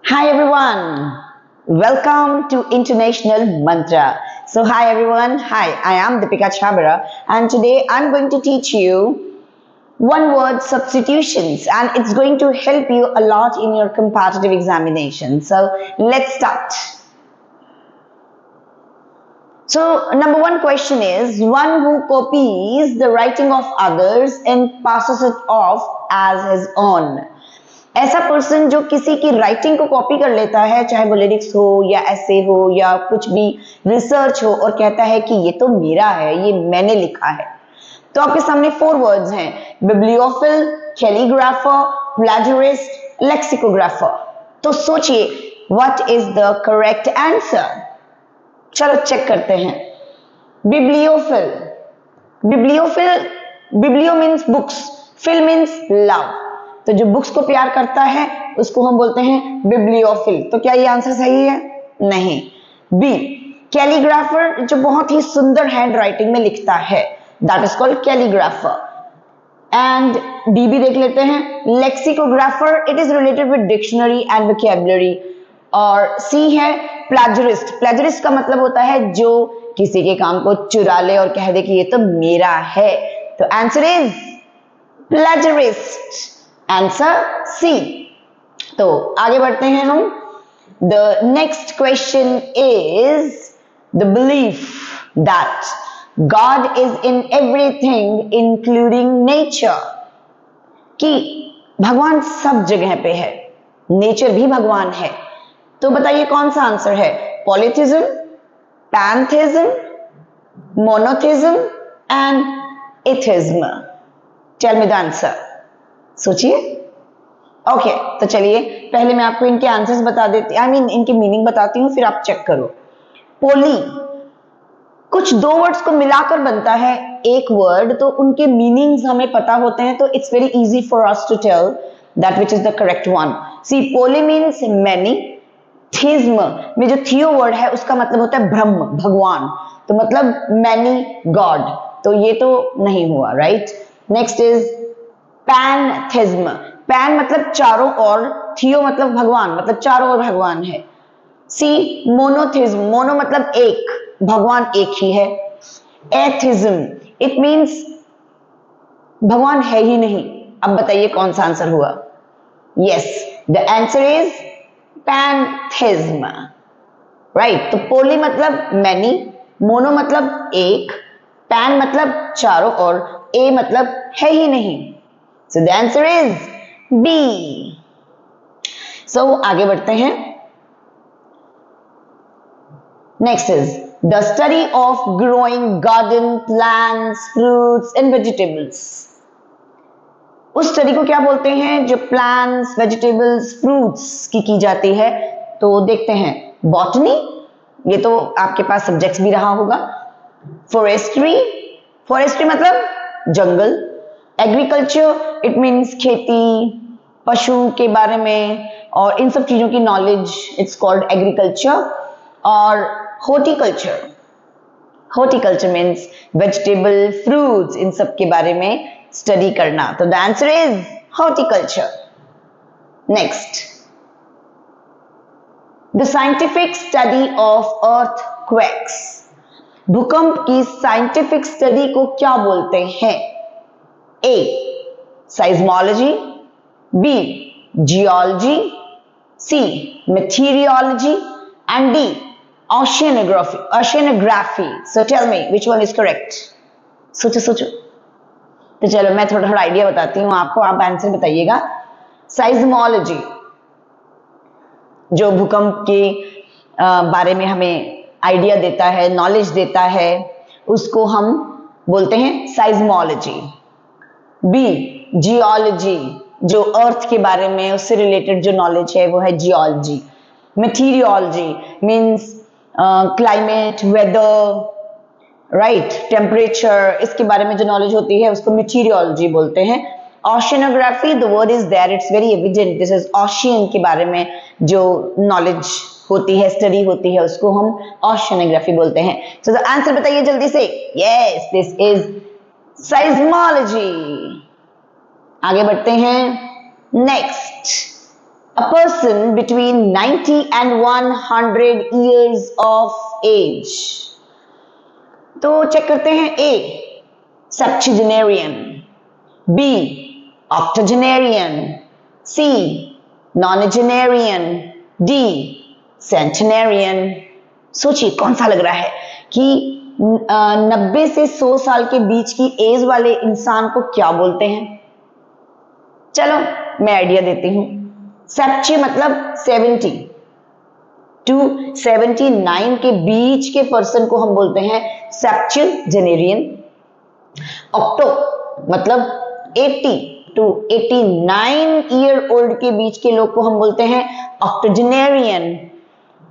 Hi everyone, welcome to International Mantra. So hi everyone, hi, I am Deepika Chabra and today I'm going to teach you one word substitutions and it's going to help you a lot in your competitive examination. So let's start. So number one question is, one who copies the writing of others and passes it off as his own. ऐसा person जो किसी की writing को copy कर लेता है, चाहे वो लिरिक्स हो या ऐसे हो या कुछ भी रिसर्च हो, और कहता है कि ये तो मेरा है, ये मैंने लिखा है. तो आपके सामने 4 वर्ड्स हैं: बिब्लियोफिल, कैलीग्राफर, प्लेजरिस्ट, लेक्सिकोग्राफर. तो सोचिए what is the correct answer. चलो चेक करते हैं. Bibliophile. Bibliophile, biblio means books, phil means love. तो जो बुक्स को प्यार करता है उसको हम बोलते हैं बिब्लियोफिल. तो क्या ये आंसर सही है? नहीं. बी, कैलीग्राफर, जो बहुत ही सुंदर हैंड राइटिंग में लिखता है, that is called calligrapher. And D भी देख लेते हैं, lexicographer, it is related with dictionary and vocabulary. और सी है प्लेजरिस्ट. प्लेजरिस्ट का मतलब होता है जो किसी के काम को चुरा ले और कह दे कि ये तो मेरा है. तो answer is plagiarist. Answer C. तो आगे बढ़ते हैं हम. The next question is the belief that God is in everything including nature. कि भगवान सब जगह पे है, नेचर भी भगवान है. तो बताइए कौन सा आंसर है? Polytheism, pantheism, monotheism and atheism. Tell me the answer. सोचिए. ओके, तो चलिए पहले मैं आपको इनके आंसर्स बता देती, इनकी मीनिंग बताती हूँ, फिर आप चेक करो. पोली, कुछ 2 वर्ड्स को मिलाकर बनता है एक वर्ड, तो उनके मीनिंग्स हमें पता होते हैं, तो it's very easy for us to tell that which is the correct one. C, poly means many. Theism में जो थियो वर्ड है उसका मतलब होता है ब्रह्म, भगवान. तो मतलब मैनी गॉड. तो ये तो नहीं हुआ, right. Next is pantheism. Pan मतलब चारों ओर, थियो मतलब भगवान, मतलब चारों ओर भगवान है. सी, मोनोथिज्म. मोनो मतलब एक, भगवान एक ही है. एथिज्म, इट मींस भगवान है ही नहीं. अब बताइए कौन सा आंसर हुआ? Yes, the answer is pantheism, right. तो पोली मतलब मैनी, मोनो मतलब एक, पैन मतलब चारों ओर, ए मतलब है ही नहीं. So the answer is B. So आगे बढ़ते हैं. Next is the study of growing garden plants, fruits and vegetables. उस स्टडी को क्या बोलते हैं जो प्लांट्स, वेजिटेबल्स, फ्रूट्स की जाती है? तो देखते हैं. बॉटनी, ये तो आपके पास सब्जेक्ट्स भी रहा होगा. फॉरेस्ट्री, फॉरेस्ट्री मतलब जंगल. एग्रीकल्चर, इट मीन्स खेती, पशु के बारे में और इन सब चीजों की नॉलेज, इट्स कॉल्ड एग्रीकल्चर. और horticulture, horticulture means vegetable, fruits, इन सब के बारे में स्टडी करना. तो the answer is horticulture. Next, the scientific study of earthquakes. भूकंप की साइंटिफिक स्टडी को क्या बोलते हैं? A, seismology. B, geology. C, meteorology. And D, oceanography. Oceanography. So tell me which one is correct. सोचो सोचो. तो चलो मैं थोड़ा आइडिया बताती हूँ आपको, आप आंसर बताइएगा. seismology जो भूकंप के बारे में हमें आइडिया देता है, नॉलेज देता है, उसको हम बोलते हैं seismology. बी, जियोलॉजी, जो अर्थ के बारे में, उससे रिलेटेड जो नॉलेज है वो है geology. Meteorology means climate, weather, right, temperature, इसके बारे में जो नॉलेज होती है उसको मेटीरियोलॉजी बोलते हैं. Oceanography, the word is there, it's very evident, this is ocean के बारे में जो नॉलेज होती है, स्टडी होती है, उसको हम ओशियनोग्राफी बोलते हैं. सो द आंसर बताइए जल्दी से. Yes, this is seismology. आगे बढ़ते हैं. Next, A person between 90 and 100 years of age. तो चेक करते हैं. A, septuagenarian. B, octogenarian. C, nonagenarian. D, centenarian. सोचिए कौन सा लग रहा है कि 90 से 100 साल के बीच की एज वाले इंसान को क्या बोलते हैं. चलो मैं आइडिया देती हूं. सेप्ची मतलब 70 टू 79 के बीच के पर्सन को हम बोलते हैं सेप्चुजेनेरियन. ऑक्टो मतलब 80 टू 89 ईयर ओल्ड के बीच के लोग को हम बोलते हैं ऑक्टोजेनेरियन.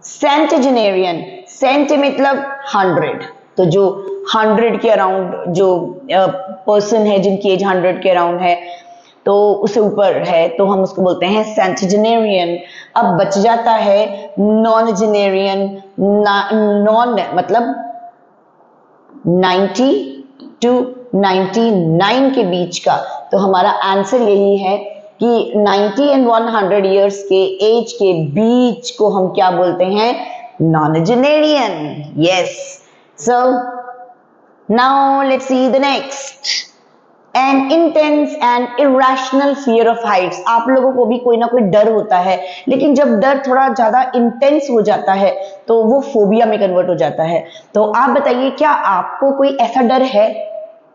सेंटेजेनेरियन, सेंट मतलब 100, तो जो 100 के अराउंड जो पर्सन है जिनकी एज 100 के अराउंड है तो उसे ऊपर है तो हम उसको बोलते हैं सेंटेजेनेरियन. अब बच जाता है नॉनजेनेरियन. नॉन मतलब 90 टू 99 के बीच का. तो हमारा आंसर यही है कि 90 एंड 100 इयर्स के एज के बीच को हम क्या बोलते हैं? नॉनजेनेरियन. Yes. So now let's see the next. An intense and irrational fear of heights. आप लोगों को भी कोई ना कोई डर होता है, लेकिन जब डर थोड़ा ज्यादा इंटेंस हो जाता है तो वो फोबिया में कन्वर्ट हो जाता है. तो आप बताइए क्या आपको कोई ऐसा डर है?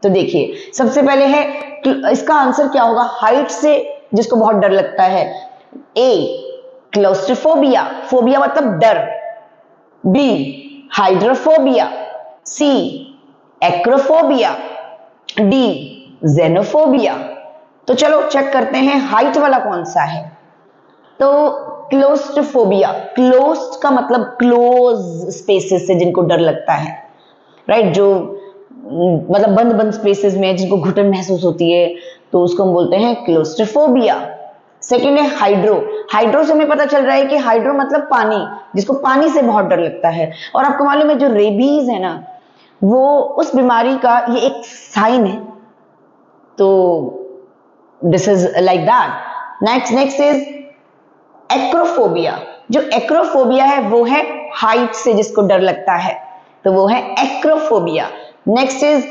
तो देखिए सबसे पहले है इसका आंसर क्या होगा हाइट से जिसको बहुत डर लगता है. ए, क्लोस्ट्रोफोबिया. फोबिया मतलब डर. B, hydrophobia. C, acrophobia. D, xenophobia. तो चलो चेक करते हैं हाइट वाला कौन सा है. तो क्लोस्ट्रोफोबिया, क्लोज्ड का मतलब क्लोज स्पेसेस से जिनको डर लगता है, राइट? जो मतलब बंद बंद स्पेसेस में जिनको घुटन महसूस होती है तो उसको हम बोलते हैं क्लोस्ट्रोफोबिया. सेकेंड है हाइड्रो. हाइड्रो से हमें पता चल रहा है कि हाइड्रो मतलब पानी, जिसको पानी से बहुत डर लगता है. और आपको मालूम है जो रेबीज है ना, वो उस बीमारी का ये एक साइन है. तो this is like that. Next is acrophobia. जो एक्रोफोबिया है वो है हाइट से जिसको डर लगता है, तो वो है एक्रोफोबिया. Next is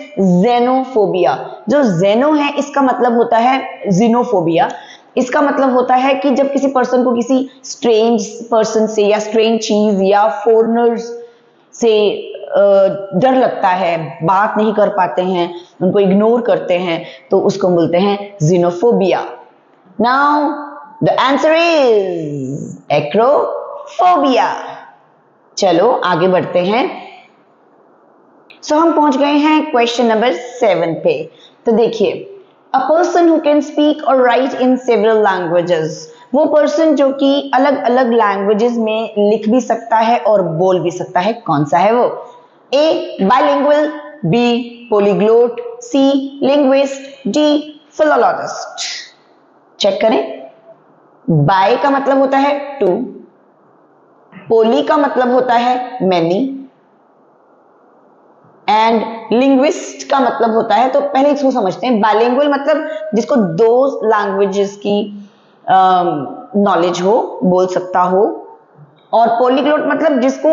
xenophobia. जो जेनो है इसका मतलब होता है जीनोफोबिया. इसका मतलब होता है कि जब किसी पर्सन को किसी स्ट्रेंज पर्सन से या स्ट्रेंज चीज या फॉरेनर्स से डर लगता है, बात नहीं कर पाते हैं, उनको इग्नोर करते हैं, तो उसको बोलते हैं xenophobia. Now the answer is acrophobia. चलो आगे बढ़ते हैं. सो हम पहुंच गए हैं क्वेश्चन नंबर 7 पे. तो देखिए, अ पर्सन हु कैन स्पीक और राइट इन सेवरल लैंग्वेजेस. वो पर्सन जो कि अलग अलग लैंग्वेजेस में लिख भी सकता है और बोल भी सकता है. कौन सा है वो? ए, बाइलिंगुअल. बी, पोलीग्लोट. सी, लिंग्विस्ट. D, philologist. चेक करें. बाय का मतलब होता है टू, पोली का मतलब होता है मैनी, एंड लिंग्विस्ट का मतलब होता है, तो पहले इसको समझते हैं. बाइलिंगुअल मतलब जिसको दो लैंग्वेजेस की नॉलेज हो, बोल सकता हो. और पॉलीग्लोट मतलब जिसको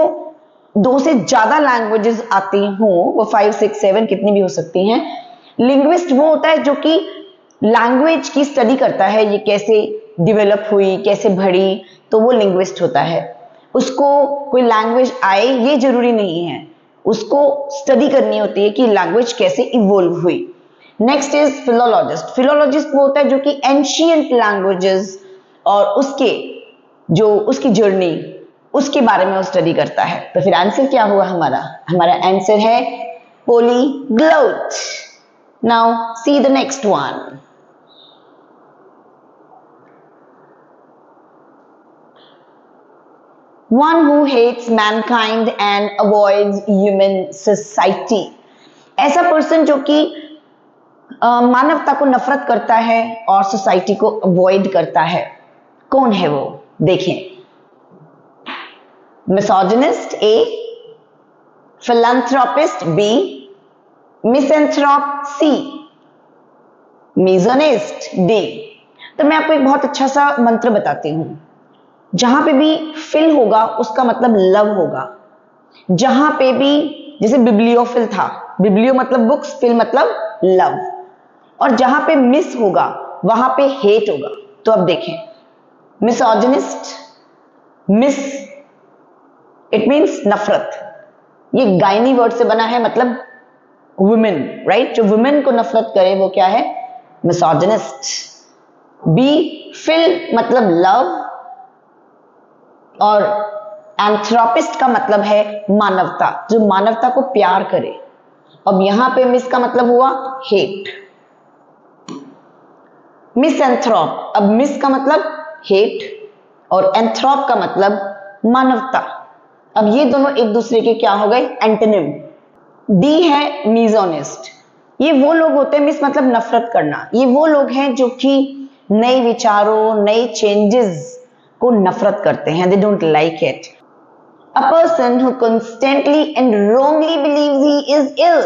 दो से ज्यादा लैंग्वेजेस आती हो, वो 5, 6, 7 कितनी भी हो सकती हैं. लिंग्विस्ट वो होता है जो कि लैंग्वेज की स्टडी करता है, ये कैसे डेवलप हुई, कैसे बढ़ी, तो वो लिंग्विस्ट होता है. उसको कोई लैंग्वेज आए ये जरूरी नहीं है, उसको स्टडी करनी होती है कि लैंग्वेज कैसे इवोल्व हुई. Next is philologist. फिलोलॉजिस्ट वो होता है जो कि एंशिएंट लैंग्वेजेस और उसकी जर्नी, उसके बारे में वो स्टडी करता है. तो फिर आंसर क्या हुआ हमारा? हमारा आंसर है polyglot. Now see the next one. One who hates mankind and avoids human society. ऐसा पर्सन जो कि मानवता को नफरत करता है और सोसाइटी को अवॉइड करता है, कौन है वो? देखें. मिसोजिनिस्ट ए, फिलैंथ्रोपिस्ट बी, मिसेंथ्रोप सी, मिजोनिस्ट डी. तो मैं आपको एक बहुत अच्छा सा मंत्र बताती हूं. जहां पे भी फिल होगा उसका मतलब लव होगा। जहां पे भी, जैसे बिब्लियोफिल था, बिब्लियो मतलब बुक्स, फिल मतलब लव, और जहां पे मिस होगा वहां पे हेट होगा। तो अब देखें, मिसोजिनिस्ट, मिस इट मीन्स नफरत, ये गायनी वर्ड से बना है, मतलब वुमेन, राइट? जो वुमेन को नफरत करे वो क्या है? मिसोजिनिस्ट। बी, फिल मतलब लव, और एंथ्रोपिस्ट का मतलब है मानवता, जो मानवता को प्यार करे। अब यहां पे मिस का मतलब हुआ हेट, मिसएंथ्रोप। अब मिस का मतलब हेट और एंथ्रोप का मतलब मानवता। अब ये दोनों एक दूसरे के क्या हो गए? एंटोनिम। डी है मिसोनिस्ट। ये वो लोग होते हैं, मिस मतलब नफरत करना, ये वो लोग हैं जो कि नए विचारों, नए चेंजेस को नफरत करते हैं, they don't like it. A person who constantly and wrongly believes he is ill,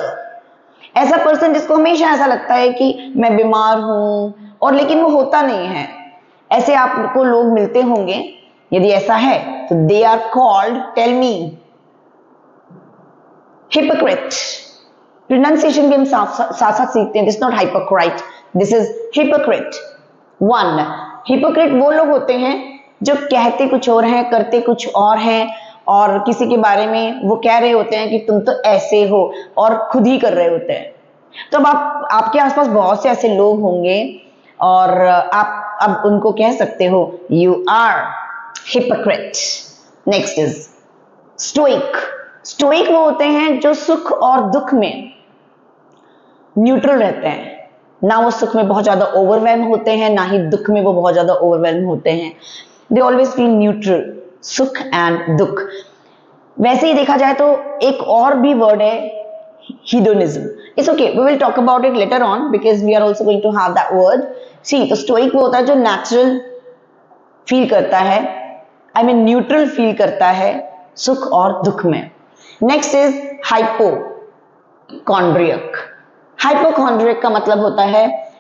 ऐसा पर्सन जिसको हमेशा ऐसा लगता है कि मैं बीमार हूं, और लेकिन वो होता नहीं है। ऐसे आपको लोग मिलते होंगे, यदि ऐसा है तो they are called, tell me, hypocrite. Pronunciation भी हम साथ साथ सीखते हैं, this not hypocrite, this is hypocrite. One, hypocrite वो लोग होते हैं जो कहते कुछ और हैं, करते कुछ और हैं, और किसी के बारे में वो कह रहे होते हैं कि तुम तो ऐसे हो, और खुद ही कर रहे होते हैं। तो अब आपके आसपास बहुत से ऐसे लोग होंगे, और आप अब उनको कह सकते हो you are hypocrite. Next is stoic. Stoic वो होते हैं जो सुख और दुख में न्यूट्रल रहते हैं, ना वो सुख में बहुत ज्यादा ओवरवेल्म होते हैं, ना ही दुख में वो बहुत ज्यादा ओवरवेल्म होते हैं। दे ऑलवेज फील न्यूट्रल, सुख एंड दुख। वैसे ही देखा जाए तो एक और भी वर्ड है hedonism. It's okay, we will talk about it later on because we are also going to have that word. See, तो stoic वो होता है जो नेचुरल फील करता है, आई मीन न्यूट्रल फील करता है सुख और दुख में। Next is hypochondriac. हाइपोकॉन्ड्रियक का मतलब होता है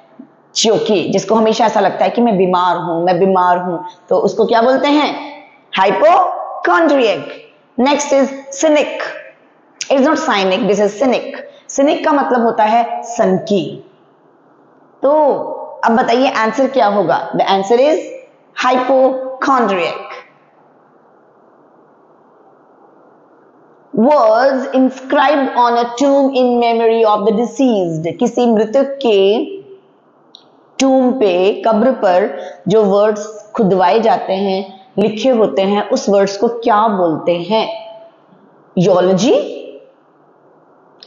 जो कि जिसको हमेशा ऐसा लगता है कि मैं बीमार हूं, मैं बीमार हूं, तो उसको क्या बोलते हैं? Hypochondriac. Next is cynic. It's not cynic, this is cynic. Cynic का मतलब होता है सनकी। तो अब बताइए आंसर क्या होगा? The answer is hypochondriac. Words inscribed on a tomb in memory of the deceased. किसी मृतक के टूम पे, कब्र पर जो वर्ड्स खुदवाए जाते हैं, लिखे होते हैं, उस वर्ड्स को क्या बोलते हैं? Eulogy,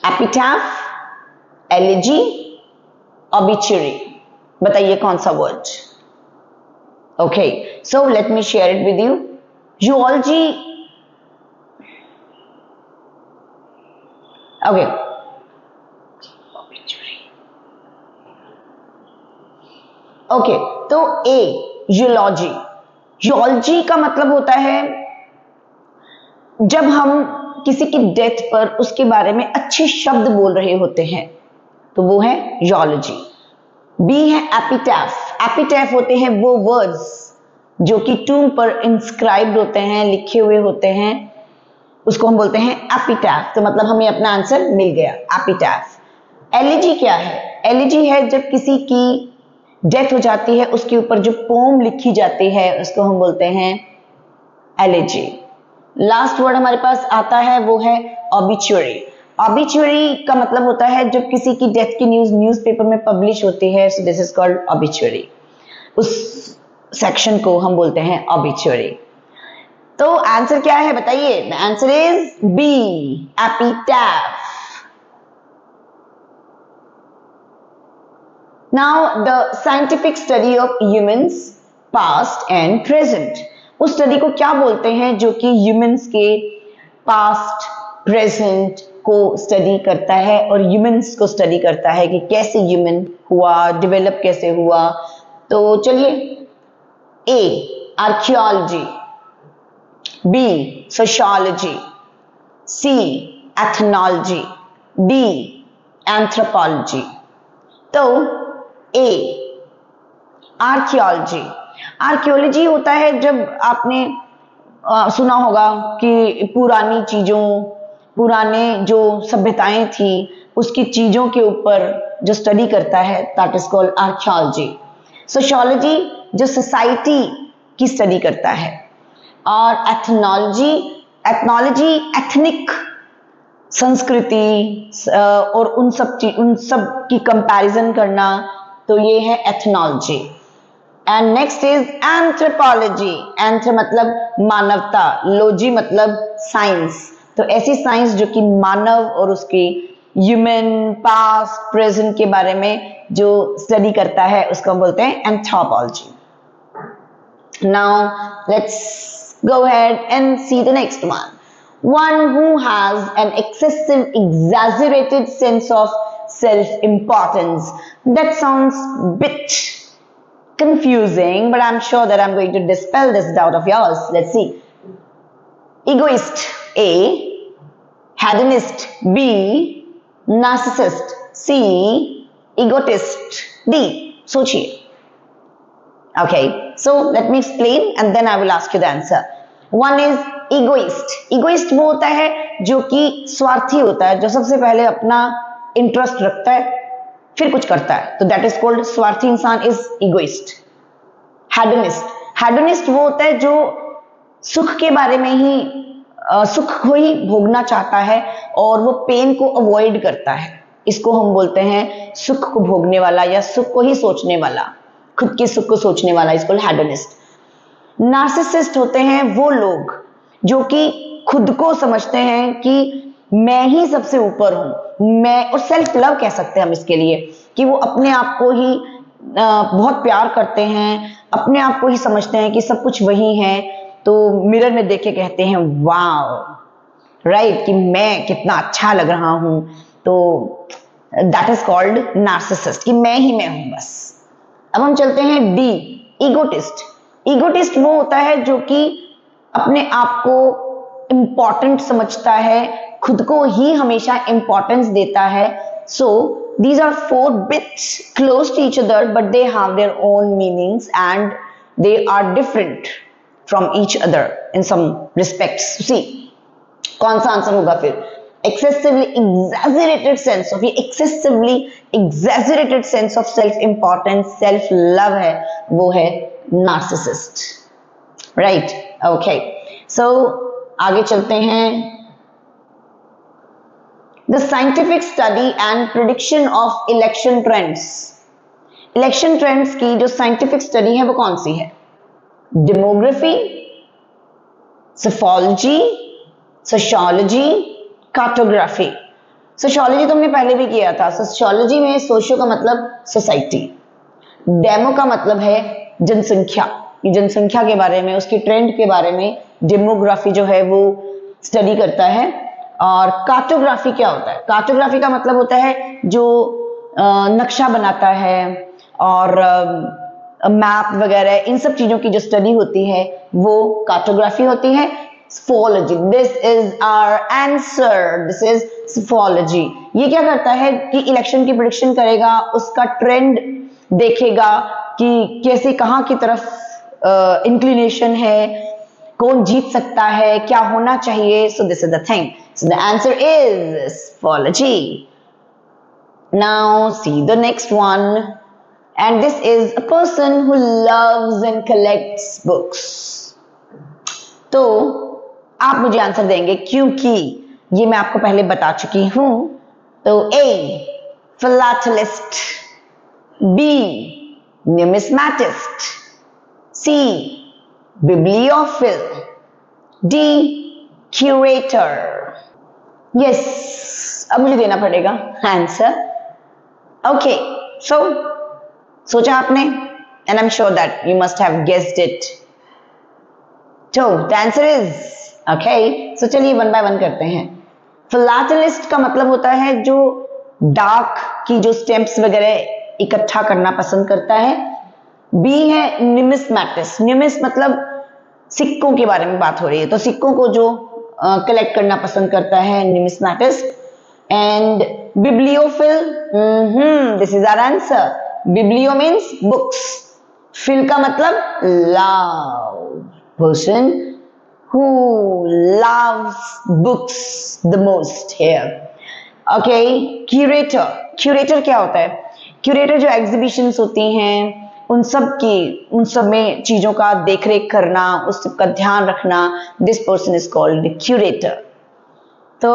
epitaph, elegy, obituary. बताइए कौन सा word? Okay, so let me share it with you. Eulogy, okay, okay, तो ए यूलॉजी। यूलॉजी का मतलब होता है जब हम किसी की डेथ पर उसके बारे में अच्छे शब्द बोल रहे होते हैं, तो वो है यूलॉजी। बी है एपिटैफ। एपिटैफ होते हैं वो वर्ड्स जो कि टूम पर इंस्क्राइब्ड होते हैं, लिखे हुए होते हैं, उसको हम बोलते हैं एपिटैफ। तो मतलब हमें अपना आंसर मिल गया, एपिटैफ। एलिजी क्या है? एलिजी है जब किसी की डेथ हो जाती है, उसके ऊपर जो पोम लिखी जाती है उसको हम बोलते हैं एलिजी। लास्ट वर्ड हमारे पास आता है वो है ऑबिचुरी। ऑबिचुरी का मतलब होता है जब किसी की डेथ की न्यूज न्यूज़पेपर में पब्लिश होती है, so this is called obituary. उस सेक्शन को हम बोलते हैं ऑबिचुरी। तो आंसर क्या है बताइए? The answer is B, epitaph. Now the scientific study of humans past and present. उस स्टडी को क्या बोलते हैं जो कि ह्यूमंस के पास्ट प्रेजेंट को स्टडी करता है और ह्यूमंस को स्टडी करता है कि कैसे ह्यूमन हुआ, डेवलप कैसे हुआ। तो चलिए, ए आर्कियोलॉजी, बी सोशियोलॉजी, सी एथनोलॉजी, डी एंथ्रोपोलॉजी। तो ए आर्कियोलॉजी। आर्कियोलॉजी होता है जब आपने सुना होगा कि पुरानी चीजों, पुराने जो सभ्यताएं थी उसकी चीजों के ऊपर जो स्टडी करता है, that is called archaeology. Sociology जो सोसाइटी की स्टडी करता है, और एथनोलॉजी, एथनोलॉजी एथनिक संस्कृति और उन सब की कंपैरिजन करना, तो ये है ethnology. And next is anthropology. Anthro मतलब मानवता, लॉजी मतलब साइंस, तो ऐसी साइंस जो कि मानव और उसकी ह्यूमन पास्ट प्रेजेंट के बारे में जो स्टडी करता है उसको हम बोलते हैं anthropology. Now let's go ahead and C the next one. One who has an excessive, exaggerated sense of self-importance. That sounds bit confusing, but I'm sure that I'm going to dispel this doubt of yours. Let's see. Egoist A, hedonist B, narcissist C, egotist D. सोचिए. Okay, so let me explain and then I will ask you the answer. One is egoist. egoist वो होता है जो कि स्वार्थी होता है, जो सबसे पहले अपना इंटरेस्ट रखता है फिर कुछ करता है, तो दैट इज कॉल्ड स्वार्थी इंसान इज egoist. hedonist. hedonist वो होता है जो सुख के बारे में ही सुख को ही भोगना चाहता है और वो पेन को अवॉइड करता है, इसको हम बोलते हैं सुख को भोगने वाला या सुख को ही सोचने वाला, खुद के सुख को सोचने वाला, इसको hedonist. नार्सिसिस्ट होते हैं वो लोग जो कि खुद को समझते हैं कि मैं ही सबसे ऊपर हूं, मैं, और सेल्फ लव कह सकते हैं हम इसके लिए, कि वो अपने आप को ही बहुत प्यार करते हैं, अपने आप को ही समझते हैं कि सब कुछ वही है, तो मिरर में देख के कहते हैं वाओ, राइट, कि मैं कितना अच्छा लग रहा हूं, तो दैट इज कॉल्ड नार्सिसिस्ट, कि मैं ही मैं हूं बस। अब हम चलते हैं डी, ईगोटिस्ट। ईगोटिस्ट वो होता है जो कि अपने आप को इम्पॉर्टेंट समझता है, खुद को ही हमेशा इंपॉर्टेंस देता है। सो these are four bits close to each other but they have their own meanings and they are different from each other in some respects. See, कौन सा आंसर होगा फिर? excessively exaggerated sense of, ये excessively exaggerated sense of self importance, self love है, वो है narcissist, right? Okay, so आगे चलते हैं। The scientific study and prediction of election trends. Election trends की जो scientific study है वो कौन सी है? Demography, Psephology, Sociology, Cartography. Sociology तो हमने पहले भी किया था। Sociology में सोशो का मतलब सोसाइटी, डेमो का मतलब है जनसंख्या, ये जनसंख्या के बारे में, उसकी ट्रेंड के बारे में डेमोग्राफी जो है वो स्टडी करता है। और कार्टोग्राफी क्या होता है? कार्टोग्राफी का मतलब होता है जो नक्शा बनाता है और मैप वगैरह, इन सब चीजों की जो स्टडी होती है वो कार्टोग्राफी होती है। स्फोलॉजी, this is our answer, this is स्फोलॉजी। ये क्या करता है कि इलेक्शन की प्रेडिक्शन करेगा, उसका ट्रेंड देखेगा कि कैसे कहाँ की तरफ इंक्लिनेशन है, कौन जीत सकता है, क्या होना चाहिए। So this is the thing, so the answer is Psephology. Now see the next one, and this is a person who loves and collects books. तो आप मुझे आंसर देंगे क्योंकि ये मैं आपको पहले बता चुकी हूं। तो A, philatelist, B, numismatist, C, bibliophile, D, curator. Yes, अब मुझे देना पड़ेगा आंसर। ओके, सो सोचा आपने, and I am sure that you must have guessed it. तो द आंसर इज ओके। सो चलिए वन बाय वन करते हैं। फिलाटेलिस्ट का मतलब होता है जो डाक की जो स्टैम्प्स वगैरह इकट्ठा करना पसंद करता है। बी है न्यूमिस्मैटिस्ट, न्यूमिस मतलब सिक्कों के बारे में बात हो रही है, तो सिक्कों को जो कलेक्ट करना पसंद करता है, numismatist. And bibliophile, this is our answer. Biblio means books, phil का मतलब love, person who loves books the most here. Okay, curator क्या होता है? क्यूरेटर जो एग्जीबिशंस होती हैं उन सब में चीजों का देखरेख करना, उस सब का ध्यान रखना, this person is called curator. तो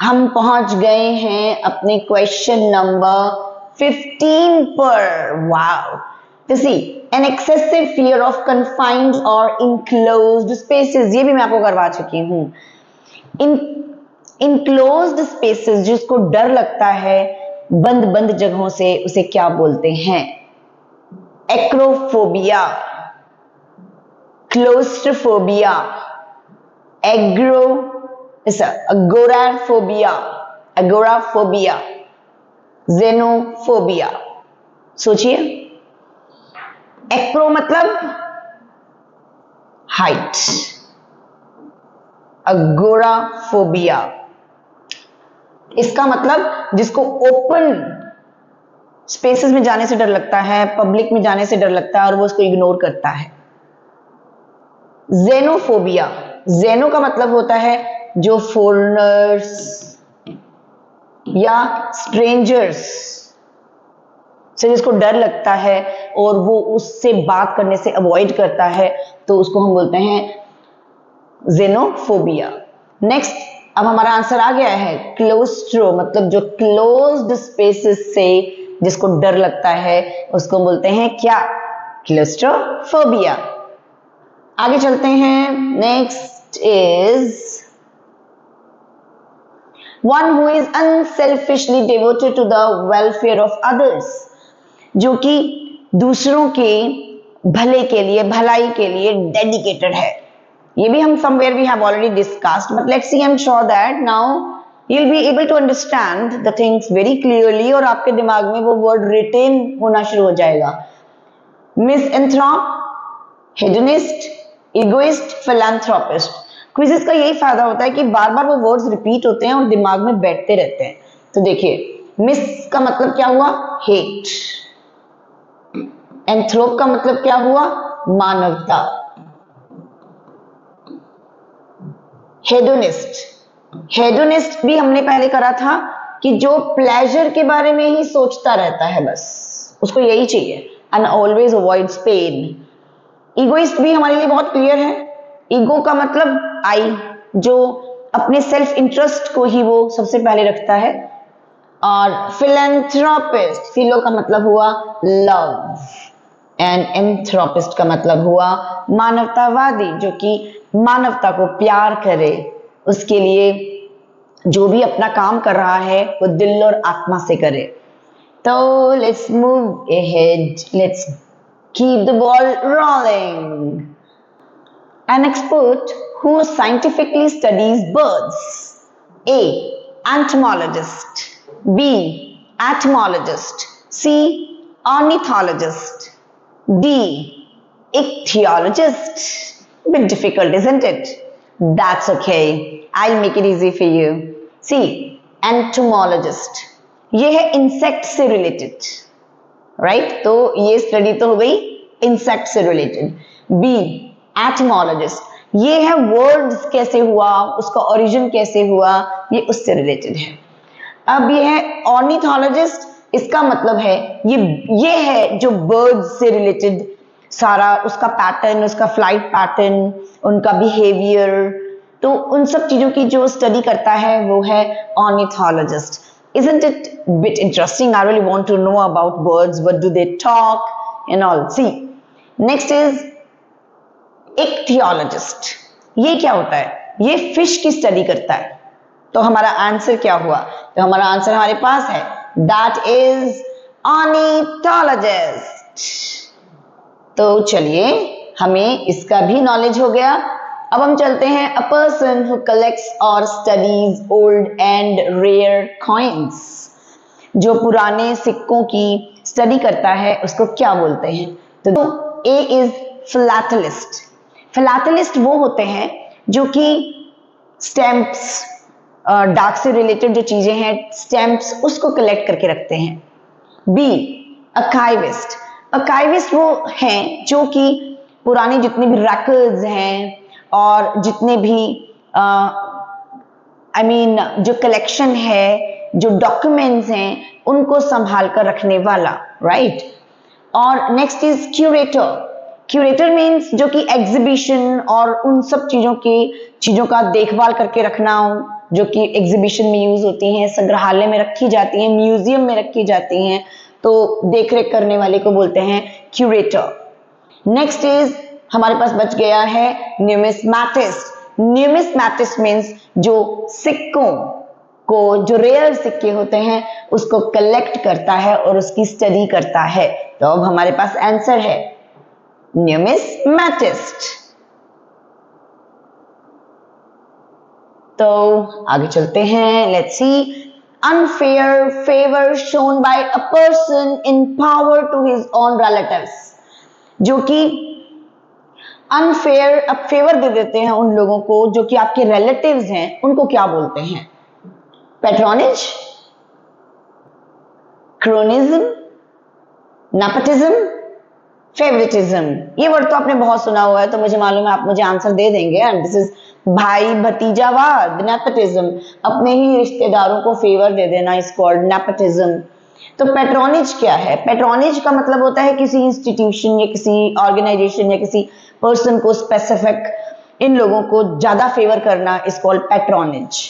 हम पहुंच गए हैं अपने क्वेश्चन नंबर 15 पर। वाओ, तो see an excessive fear of confined और इनक्लोज्ड स्पेसेस, ये भी मैं आपको करवा चुकी हूँ। इनक्लोज्ड स्पेसेस जिसको डर लगता है बंद बंद जगहों से, उसे क्या बोलते हैं? Acrophobia, claustrophobia, agoraphobia, xenophobia. सोचिए, एक्रो मतलब हाइट, अगोराफोबिया इसका मतलब जिसको ओपन स्पेसेस में जाने से डर लगता है, पब्लिक में जाने से डर लगता है और वो उसको इग्नोर करता है। जेनोफोबिया, जेनो का मतलब होता है जो फॉरेनर्स या स्ट्रेंजर्स से जिसको डर लगता है और वो उससे बात करने से अवॉइड करता है, तो उसको हम बोलते हैं जेनोफोबिया। नेक्स्ट, अब हमारा आंसर आ गया है क्लोस्ट्रो, मतलब जो क्लोज्ड स्पेसेस से जिसको डर लगता है उसको बोलते हैं क्या? क्लोस्ट्रोफोबिया। आगे चलते हैं। Next is one who is unselfishly devoted to the welfare of others, जो कि दूसरों के भले के लिए, भलाई के लिए डेडिकेटेड है। ये भी हम somewhere we have already discussed, but let's see, I'm sure that now you'll be able to understand the things very clearly और आपके दिमाग में वो वर्ड रिटेन होना शुरू हो जाएगा। Misanthrope, hedonist, egoist, philanthropist. Quizzes का यही फायदा होता है कि बार बार वो वर्ड्स रिपीट होते हैं और दिमाग में बैठते रहते हैं। तो देखिए, मिस का मतलब क्या हुआ? हेट। एंथ्रोप का मतलब क्या हुआ? मानवता। हेडोनिस्ट भी हमने पहले करा था कि जो प्लेजर के बारे में ही सोचता रहता है, बस उसको यही चाहिए, and always avoids pain. Egoist भी हमारे लिए बहुत क्लियर है। ईगो का मतलब आई, जो अपने सेल्फ इंटरेस्ट को ही वो सबसे पहले रखता है। और फिलैंथ्रोपिस्ट, फिलो का मतलब हुआ लव, एंड एंथ्रोपिस्ट का मतलब हुआ मानवतावादी, जो कि मानवता को प्यार करे, उसके लिए जो भी अपना काम कर रहा है वो दिल और आत्मा से करे। तो let's move ahead, let's keep the ball rolling. An expert who scientifically studies birds. A. Entomologist. B. Entomologist. C. Ornithologist. D. Ichthyologist. Bit difficult, isn't it? That's okay. I'll make it easy for you. C. Entomologist. ये है insect से related, right? तो ये study तो हो गई insect से related. B, एटमोलॉजिस्ट, ये है वर्ड्स कैसे हुआ, उसका ओरिजिन कैसे हुआ, ये उससे रिलेटेड है। अब ये है ऑर्निथोलॉजिस्ट, इसका मतलब है ये है जो बर्ड्स से रिलेटेड सारा उसका पैटर्न, उसका फ्लाइट पैटर्न, उनका बिहेवियर, तो उन सब चीजों की जो स्टडी करता है वो है ornithologist. Isn't it a bit interesting? I really want to know about birds. What do they talk and all. See, next is ichthyologist. ये क्या होता है? ये फिश की स्टडी करता है। तो हमारा आंसर क्या हुआ? तो हमारा आंसर हमारे पास है, that is ornithologist. तो चलिए, हमें इसका भी नॉलेज हो गया। अब हम चलते हैं, अ पर्सन हु कलेक्ट्स और studies old and rare coins, जो पुराने सिक्कों की स्टडी करता है उसको क्या बोलते हैं? तो ए इज फिलैटेलिस्ट। फिलैटेलिस्ट वो होते हैं जो कि स्टैम्प्स, डाक से रिलेटेड जो चीजें हैं, स्टैम्प्स, उसको कलेक्ट करके रखते हैं। बी, अकाइविस्ट, आर्काइविस्ट वो हैं जो कि पुराने जितने भी रिकॉर्ड्स हैं और जितने भी जो कलेक्शन है, जो डॉक्यूमेंट्स हैं, उनको संभाल कर रखने वाला, राइट। और next is curator. Curator means जो कि एग्जीबिशन और उन सब चीजों का देखभाल करके रखना, जो कि एग्जीबिशन में यूज होती हैं, संग्रहालय में रखी जाती हैं, म्यूजियम में रखी जाती हैं, तो देखरेख करने वाले को बोलते हैं क्यूरेटर। नेक्स्ट इज हमारे पास बच गया है न्यूमिस्मैटिस्ट। न्यूमिस्मैटिस्ट मीन्स जो सिक्कों को, जो रेयर सिक्के होते हैं, उसको कलेक्ट करता है और उसकी स्टडी करता है। तो अब हमारे पास आंसर है न्यूमिस्मैटिस्ट। तो आगे चलते हैं, let's see. Unfair favour shown by a person in power to his own relatives. जो कि अनफेयर अब फेवर दे देते हैं उन लोगों को जो कि आपके रिलेटिव्स हैं, उनको क्या बोलते हैं? Patronage, cronyism, nepotism, favouritism. ये वर्ड तो आपने बहुत सुना हुआ है, तो मुझे मालूम है आप मुझे आंसर दे देंगे। एंड दिस इज भाई भतीजावाद, नेपोटिज्म। अपने ही रिश्तेदारों को फेवर दे देना इज कॉल्ड नेपोटिज्म। तो पैट्रोनेज क्या है? पैट्रोनेज का मतलब होता है किसी इंस्टीट्यूशन या किसी ऑर्गेनाइजेशन या किसी पर्सन को स्पेसिफिक, इन लोगों को ज्यादा फेवर करना is called patronage.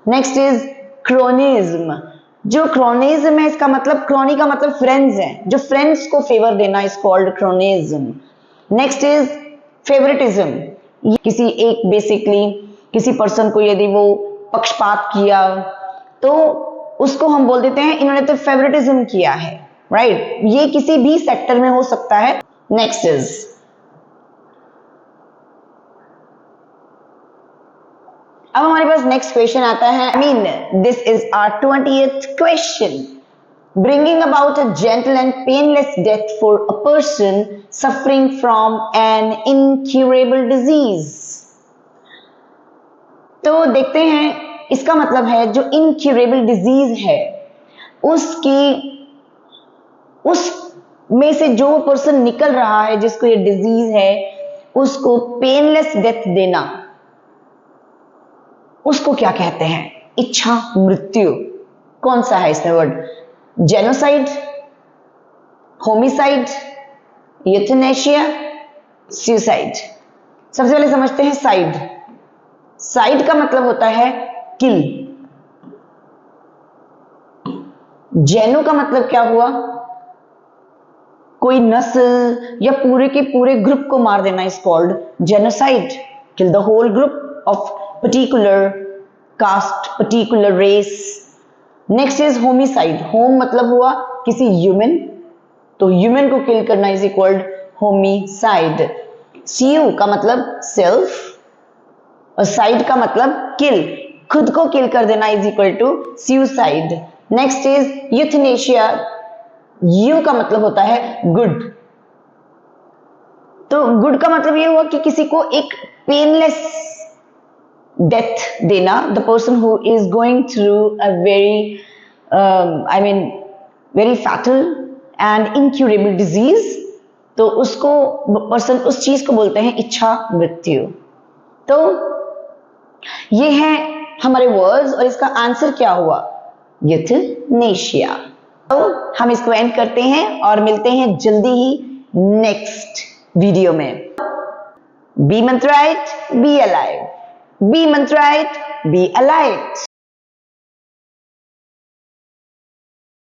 Next is cronyism. जो क्रोनिज्म है, इसका मतलब, क्रोनी का मतलब फ्रेंड्स हैं, जो फ्रेंड्स को फेवर देना is called cronyism. Next is favouritism. किसी एक, बेसिकली किसी पर्सन को यदि वो पक्षपात किया तो उसको हम बोल देते हैं इन्होंने तो फेवरेटिज्म किया है, राइट। ये किसी भी सेक्टर में हो सकता है। नेक्स्ट इज, अब हमारे पास नेक्स्ट क्वेश्चन आता है। This is our 20th question. Bringing about a gentle and painless death for a person suffering from an incurable disease। तो देखते हैं, इसका मतलब है जो इनक्यूरेबल डिजीज है उस में से जो पर्सन निकल रहा है, जिसको ये डिजीज है, उसको पेनलेस डेथ देना, उसको क्या कहते हैं? इच्छा मृत्यु। कौन सा है इसमें word? Genocide, homicide, euthanasia, suicide. सबसे पहले समझते हैं साइड। साइड का मतलब होता है किल। जेनो का मतलब क्या हुआ? कोई नस्ल या पूरे के पूरे ग्रुप को मार देना is called genocide. Kill the whole group of particular caste, particular race. Next is homicide. Home मतलब हुआ किसी ह्यूमन, तो ह्यूमन को किल करना इज इक्वल्ड होमिसाइड। सीयू का मतलब सेल्फ और साइड का मतलब किल, खुद को किल कर देना is equal to suicide. Next is euthanasia. Eu का मतलब होता है गुड। तो गुड का मतलब ये हुआ कि किसी को एक पेनलेस डेथ देना, the person who is going through a very very fatal and incurable disease, तो उसको पर्सन, उस चीज को बोलते हैं इच्छा मृत्यु। तो ये है हमारे वर्ड्स और इसका आंसर क्या हुआ? यूथनेशिया। तो हम इसको एंड करते हैं और मिलते हैं जल्दी ही नेक्स्ट वीडियो में। बी मंथराइट, बी अलाइव। बी मंथराइट, बी अलाइव।